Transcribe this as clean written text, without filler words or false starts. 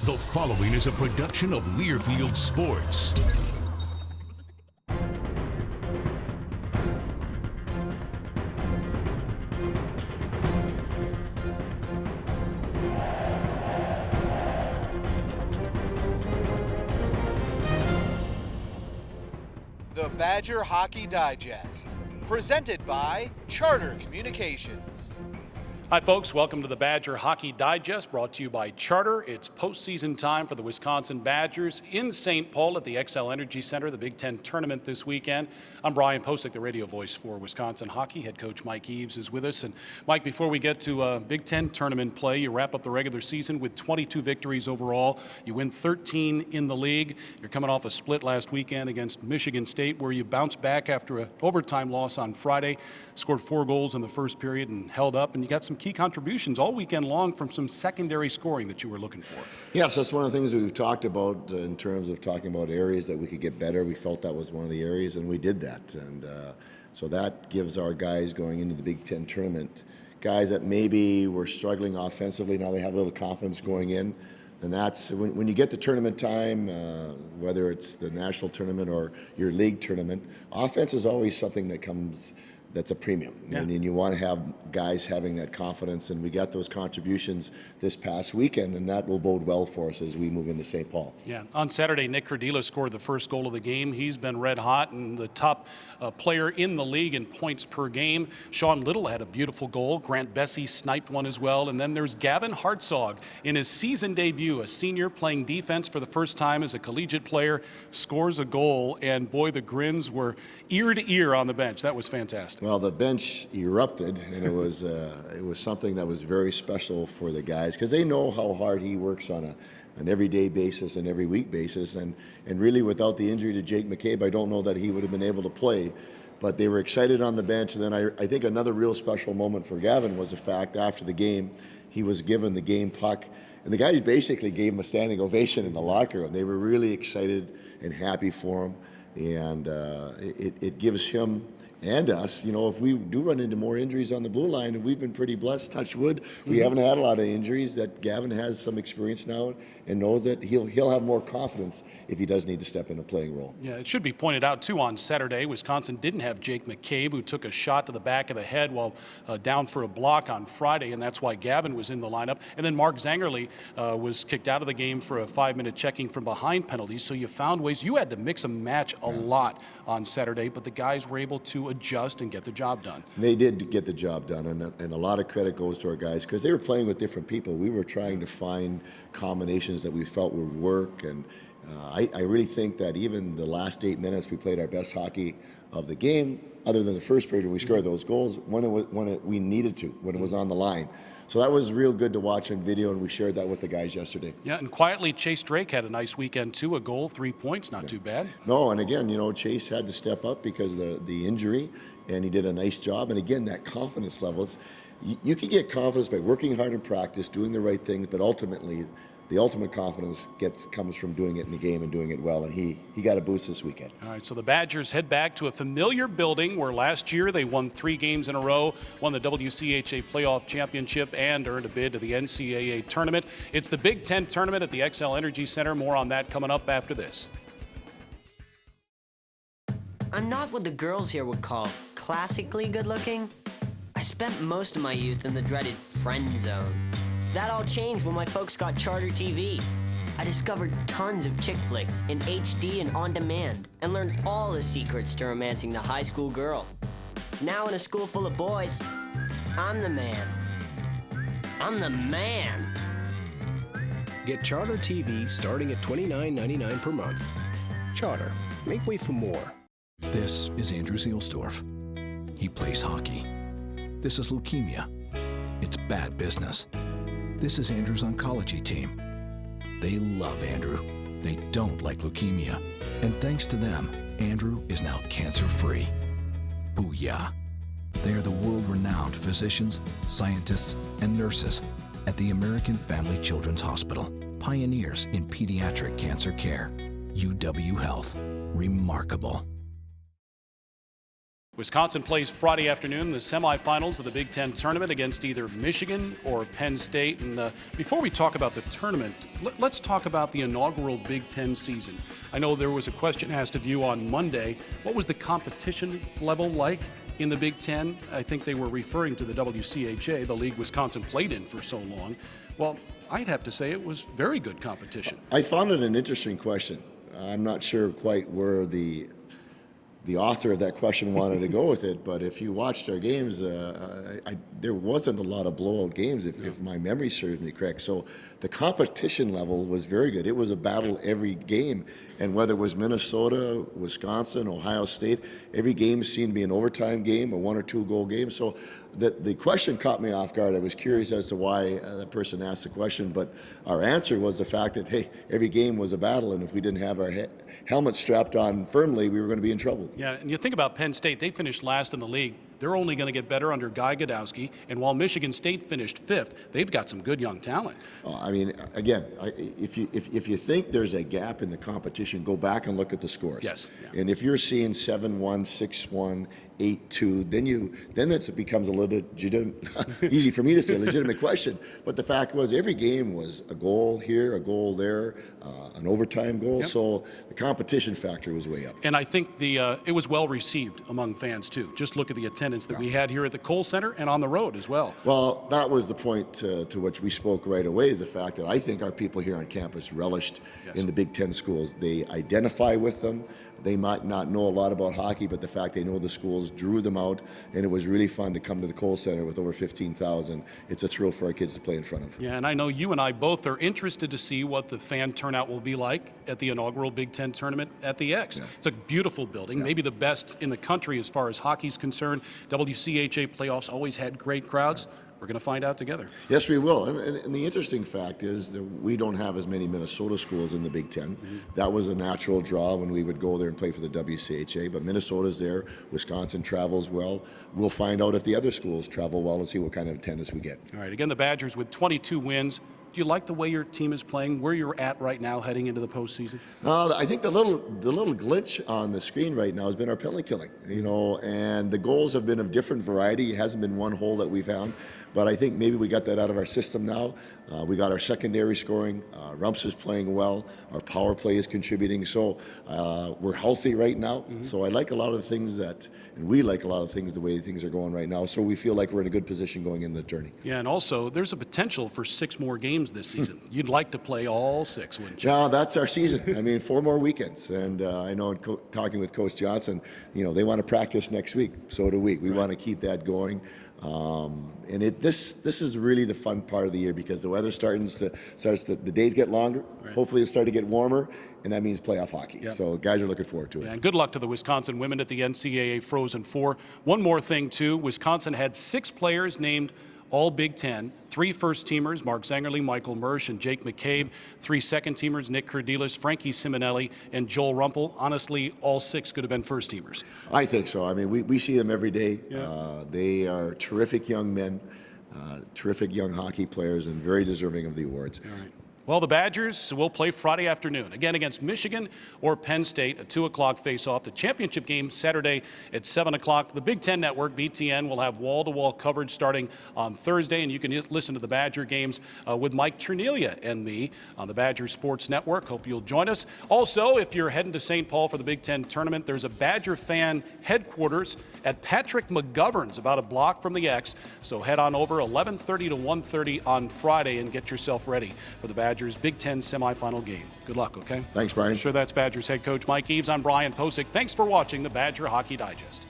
The following is a production of Learfield Sports. The Badger Hockey Digest, presented by Charter Communications. Hi folks, welcome to the Badger Hockey Digest, brought to you by Charter. It's postseason time for the Wisconsin Badgers in St. Paul at the Xcel Energy Center, the Big Ten tournament this weekend. I'm Brian Posick, the radio voice for Wisconsin Hockey. Head coach Mike Eaves is with us. And Mike, before we get to Big Ten tournament play, you wrap up the regular season with 22 victories overall. You win 13 in the league. You're coming off a split last weekend against Michigan State, where you bounced back after an overtime loss on Friday, scored 4 goals in the first period and held up, and you got some key contributions all weekend long from some secondary scoring that you were looking for. Yes, that's one of the things we've talked about in terms of talking about areas that we could get better. We felt that was one of the areas, and we did that. And so that gives our guys going into the Big Ten tournament, guys that maybe were struggling offensively, now they have a little confidence going in. And that's when you get to tournament time, whether it's the national tournament or your league tournament, offense is always something that comes that's a premium. Yeah. And you want to have guys having that confidence, and we got those contributions this past weekend, and that will bode well for us as we move into St. Paul. Yeah, on Saturday, Nick Cardilla scored the first goal of the game. He's been red hot and the top player in the league in points per game. Sean Little had a beautiful goal. Grant Bessie sniped one as well. And then there's Gavin Hartzog in his season debut, a senior playing defense for the first time as a collegiate player, scores a goal, and boy, the grins were ear to ear on the bench. That was fantastic. Well, the bench erupted, and it was something that was very special for the guys because they know how hard he works on an everyday basis and every week basis, and really without the injury to Jake McCabe, I don't know that he would have been able to play. But they were excited on the bench, and then I think another real special moment for Gavin was the fact after the game he was given the game puck, and the guys basically gave him a standing ovation in the locker room. They were really excited and happy for him, and it gives him and us, if we do run into more injuries on the blue line, and we've been pretty blessed, touch wood, we haven't had a lot of injuries, that Gavin has some experience now and knows that he'll have more confidence if he does need to step in a playing role. Yeah, it should be pointed out, too, on Saturday, Wisconsin didn't have Jake McCabe, who took a shot to the back of the head while down for a block on Friday, and that's why Gavin was in the lineup. And then Mark Zangerly was kicked out of the game for a 5-minute checking from behind penalty, so you found ways. You had to mix and match a lot on Saturday, but the guys were able to adjust and get the job done. They did get the job done, and a lot of credit goes to our guys because they were playing with different people. We were trying to find combinations that we felt would work, and I really think that even the last 8 minutes we played our best hockey of the game, other than the first period when we scored those goals, when we needed to, when it was on the line. So that was real good to watch on video, and we shared that with the guys yesterday. Yeah, and quietly, Chase Drake had a nice weekend, too. A goal, 3 points, not too bad. No, and again, Chase had to step up because of the injury, and he did a nice job. And again, that confidence levels, you can get confidence by working hard in practice, doing the right things, but ultimately, the ultimate confidence comes from doing it in the game and doing it well, and he got a boost this weekend. All right, so the Badgers head back to a familiar building where last year they won 3 games in a row, won the WCHA playoff championship, and earned a bid to the NCAA tournament. It's the Big Ten tournament at the Xcel Energy Center. More on that coming up after this. I'm not what the girls here would call classically good looking. I spent most of my youth in the dreaded friend zone. That all changed when my folks got Charter TV. I discovered tons of chick flicks in HD and on demand, and learned all the secrets to romancing the high school girl. Now in a school full of boys, I'm the man. I'm the man. Get Charter TV starting at $29.99 per month. Charter, make way for more. This is Andrew Zielsdorf. He plays hockey. This is leukemia. It's bad business. This is Andrew's oncology team. They love Andrew. They don't like leukemia. And thanks to them, Andrew is now cancer-free. Booyah. They are the world-renowned physicians, scientists, and nurses at the American Family Children's Hospital, pioneers in pediatric cancer care. UW Health. Remarkable. Wisconsin plays Friday afternoon in the semifinals of the Big Ten tournament against either Michigan or Penn State. And before we talk about the tournament, let's talk about the inaugural Big Ten season. I know there was a question asked of you on Monday. What was the competition level like in the Big Ten? I think they were referring to the WCHA, the league Wisconsin played in for so long. Well, I'd have to say it was very good competition. I found it an interesting question. I'm not sure quite where the author of that question wanted to go with it, but if you watched our games, there wasn't a lot of blowout games, if my memory serves me correct. So the competition level was very good. It was a battle every game, and whether it was Minnesota, Wisconsin, Ohio State, every game seemed to be an overtime game, a 1 or 2 goal game. So the question caught me off guard. I was curious as to why that person asked the question, but our answer was the fact that, hey, every game was a battle, and if we didn't have our helmets strapped on firmly, we were going to be in trouble. Yeah, and you think about Penn State, they finished last in the league. They're only going to get better under Guy Godowski, and while Michigan State finished 5th, they've got some good young talent. I mean, again, if you think there's a gap in the competition, go back and look at the scores. Yes. Yeah. And if you're seeing 7-1, 6-1, 8-2, then it becomes a little bit easy for me to say a legitimate question. But the fact was, every game was a goal here, a goal there, an overtime goal. Yep. So the competition factor was way up. And I think it was well received among fans too. Just look at the attendance that we had here at the Kohl Center and on the road as well. Well, that was the point to which we spoke right away, is the fact that I think our people here on campus relished in the Big Ten schools. They identify with them. They might not know a lot about hockey, but the fact they know the schools drew them out, and it was really fun to come to the Kohl Center with over 15,000. It's a thrill for our kids to play in front of. Yeah, and I know you and I both are interested to see what the fan turnout will be like at the inaugural Big Ten tournament at the X. Yeah. It's a beautiful building, maybe the best in the country as far as hockey's concerned. WCHA playoffs always had great crowds. Yeah. We're going to find out together. Yes, we will. And the interesting fact is that we don't have as many Minnesota schools in the Big Ten. Mm-hmm. That was a natural draw when we would go there and play for the WCHA. But Minnesota's there. Wisconsin travels well. We'll find out if the other schools travel well and see what kind of attendance we get. All right. Again, the Badgers with 22 wins. Do you like the way your team is playing, where you're at right now heading into the postseason? I think the little glitch on the screen right now has been our penalty killing, and the goals have been of different variety. It hasn't been one hole that we've found, but I think maybe we got that out of our system now. We got our secondary scoring. Rumps is playing well. Our power play is contributing. So we're healthy right now. Mm-hmm. So I like a lot of the things and we like a lot of things the way things are going right now. So we feel like we're in a good position going into the tourney. Yeah, and also there's a potential for 6 more games this season. You'd like to play all 6, wouldn't you? No, that's our season. I mean, 4 more weekends. And I know talking with Coach Johnson, they want to practice next week. So do we. We want to keep that going. And this is really the fun part of the year, because the weather the days get longer. Right. Hopefully it'll start to get warmer, and that means playoff hockey. Yep. So guys are looking forward to it. Yeah, and good luck to the Wisconsin women at the NCAA Frozen Four. One more thing too, Wisconsin had 6 players named all Big Ten, 3 first-teamers, Mark Zangerle, Michael Mersch, and Jake McCabe, 3 second-teamers, Nick Kurdilis, Frankie Simonelli, and Joel Rumpel. Honestly, all 6 could have been first-teamers. I think so. I mean, we see them every day. Yeah. They are terrific young men, terrific young hockey players, and very deserving of the awards. All right. Well, the Badgers will play Friday afternoon, again against Michigan or Penn State, a 2 o'clock face-off. The championship game Saturday at 7 o'clock. The Big Ten Network, BTN, will have wall-to-wall coverage starting on Thursday, and you can listen to the Badger games with Mike Cernelia and me on the Badger Sports Network. Hope you'll join us. Also, if you're heading to St. Paul for the Big Ten tournament, there's a Badger fan headquarters at Patrick McGovern's, about a block from the X. So head on over 11:30 to 1:30 on Friday and get yourself ready for the Badgers Big Ten semifinal game. Good luck, okay? Thanks, Brian. Sure, that's Badgers head coach Mike Eaves. I'm Brian Posick. Thanks for watching the Badger Hockey Digest.